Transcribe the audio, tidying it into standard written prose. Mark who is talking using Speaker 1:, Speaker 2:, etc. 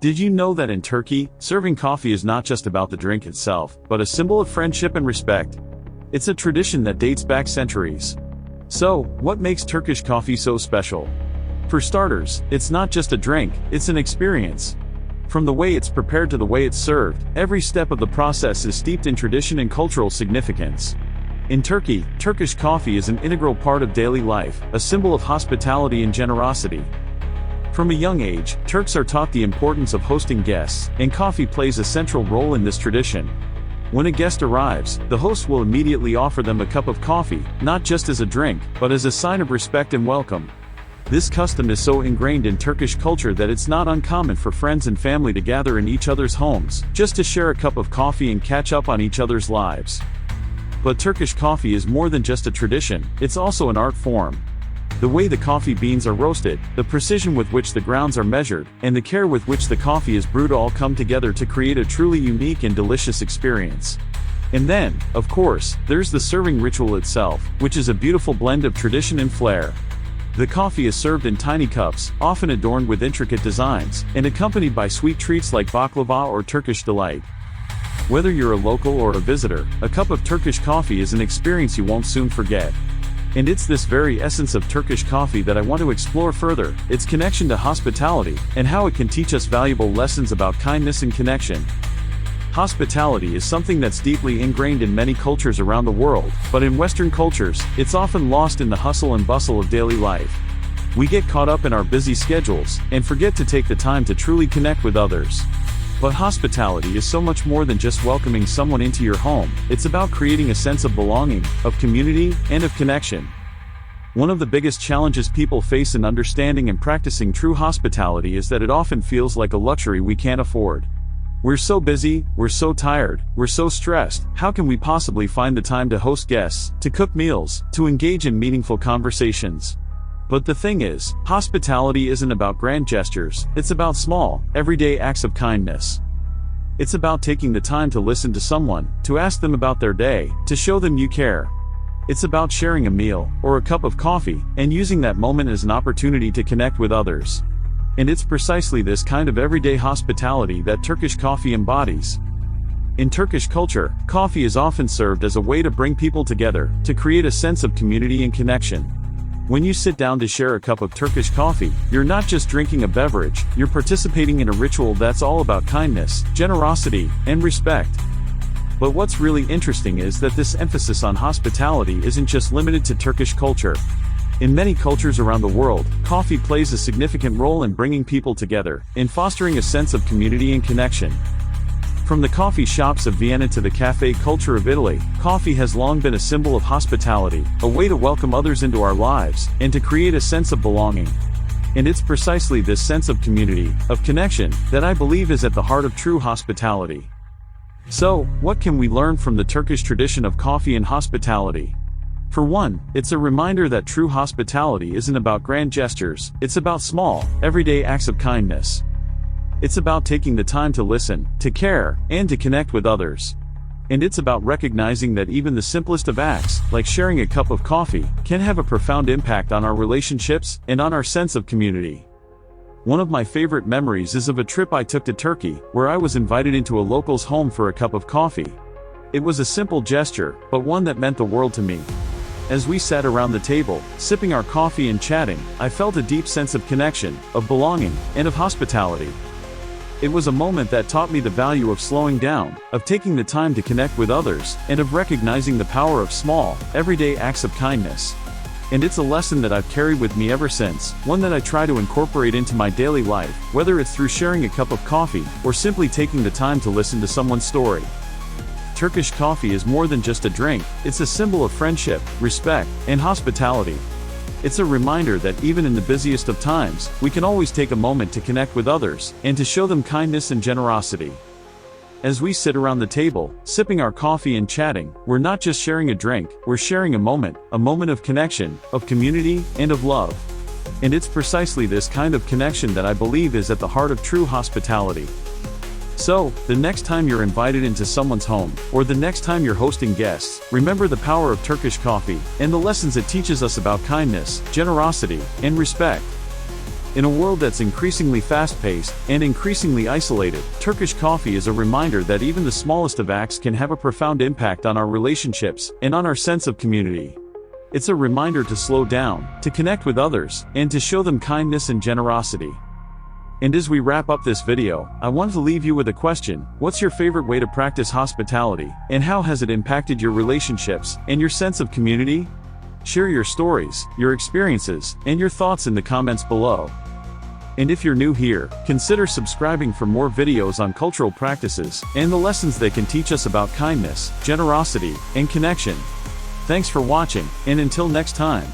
Speaker 1: Did you know that in Turkey, serving coffee is not just about the drink itself, but a symbol of friendship and respect? It's a tradition that dates back centuries. So, what makes Turkish coffee so special? For starters, it's not just a drink, it's an experience. From the way it's prepared to the way it's served, every step of the process is steeped in tradition and cultural significance. In Turkey, Turkish coffee is an integral part of daily life, a symbol of hospitality and generosity. From a young age, Turks are taught the importance of hosting guests, and coffee plays a central role in this tradition. When a guest arrives, the host will immediately offer them a cup of coffee, not just as a drink, but as a sign of respect and welcome. This custom is so ingrained in Turkish culture that it's not uncommon for friends and family to gather in each other's homes, just to share a cup of coffee and catch up on each other's lives. But Turkish coffee is more than just a tradition, it's also an art form. The way the coffee beans are roasted, the precision with which the grounds are measured, and the care with which the coffee is brewed all come together to create a truly unique and delicious experience. And then, of course, there's the serving ritual itself, which is a beautiful blend of tradition and flair. The coffee is served in tiny cups, often adorned with intricate designs, and accompanied by sweet treats like baklava or Turkish delight. Whether you're a local or a visitor, a cup of Turkish coffee is an experience you won't soon forget. And it's this very essence of Turkish coffee that I want to explore further, its connection to hospitality, and how it can teach us valuable lessons about kindness and connection. Hospitality is something that's deeply ingrained in many cultures around the world, but in Western cultures, it's often lost in the hustle and bustle of daily life. We get caught up in our busy schedules, and forget to take the time to truly connect with others. But hospitality is so much more than just welcoming someone into your home, it's about creating a sense of belonging, of community, and of connection. One of the biggest challenges people face in understanding and practicing true hospitality is that it often feels like a luxury we can't afford. We're so busy, we're so tired, we're so stressed, how can we possibly find the time to host guests, to cook meals, to engage in meaningful conversations? But the thing is, hospitality isn't about grand gestures, it's about small, everyday acts of kindness. It's about taking the time to listen to someone, to ask them about their day, to show them you care. It's about sharing a meal, or a cup of coffee, and using that moment as an opportunity to connect with others. And it's precisely this kind of everyday hospitality that Turkish coffee embodies. In Turkish culture, coffee is often served as a way to bring people together, to create a sense of community and connection. When you sit down to share a cup of Turkish coffee, you're not just drinking a beverage, you're participating in a ritual that's all about kindness, generosity, and respect. But what's really interesting is that this emphasis on hospitality isn't just limited to Turkish culture. In many cultures around the world, coffee plays a significant role in bringing people together, in fostering a sense of community and connection. From the coffee shops of Vienna to the cafe culture of Italy, coffee has long been a symbol of hospitality, a way to welcome others into our lives, and to create a sense of belonging. And it's precisely this sense of community, of connection, that I believe is at the heart of true hospitality. So, what can we learn from the Turkish tradition of coffee and hospitality? For one, it's a reminder that true hospitality isn't about grand gestures, it's about small, everyday acts of kindness. It's about taking the time to listen, to care, and to connect with others. And it's about recognizing that even the simplest of acts, like sharing a cup of coffee, can have a profound impact on our relationships, and on our sense of community. One of my favorite memories is of a trip I took to Turkey, where I was invited into a local's home for a cup of coffee. It was a simple gesture, but one that meant the world to me. As we sat around the table, sipping our coffee and chatting, I felt a deep sense of connection, of belonging, and of hospitality. It was a moment that taught me the value of slowing down, of taking the time to connect with others, and of recognizing the power of small, everyday acts of kindness. And it's a lesson that I've carried with me ever since, one that I try to incorporate into my daily life, whether it's through sharing a cup of coffee, or simply taking the time to listen to someone's story. Turkish coffee is more than just a drink, it's a symbol of friendship, respect, and hospitality. It's a reminder that even in the busiest of times, we can always take a moment to connect with others, and to show them kindness and generosity. As we sit around the table, sipping our coffee and chatting, we're not just sharing a drink, we're sharing a moment of connection, of community, and of love. And it's precisely this kind of connection that I believe is at the heart of true hospitality. So, the next time you're invited into someone's home, or the next time you're hosting guests, remember the power of Turkish coffee, and the lessons it teaches us about kindness, generosity, and respect. In a world that's increasingly fast-paced and increasingly isolated, Turkish coffee is a reminder that even the smallest of acts can have a profound impact on our relationships and on our sense of community. It's a reminder to slow down, to connect with others, and to show them kindness and generosity. And as we wrap up this video, I want to leave you with a question: what's your favorite way to practice hospitality, and how has it impacted your relationships and your sense of community? Share your stories, your experiences, and your thoughts in the comments below. And if you're new here, consider subscribing for more videos on cultural practices and the lessons they can teach us about kindness, generosity, and connection. Thanks for watching, and until next time.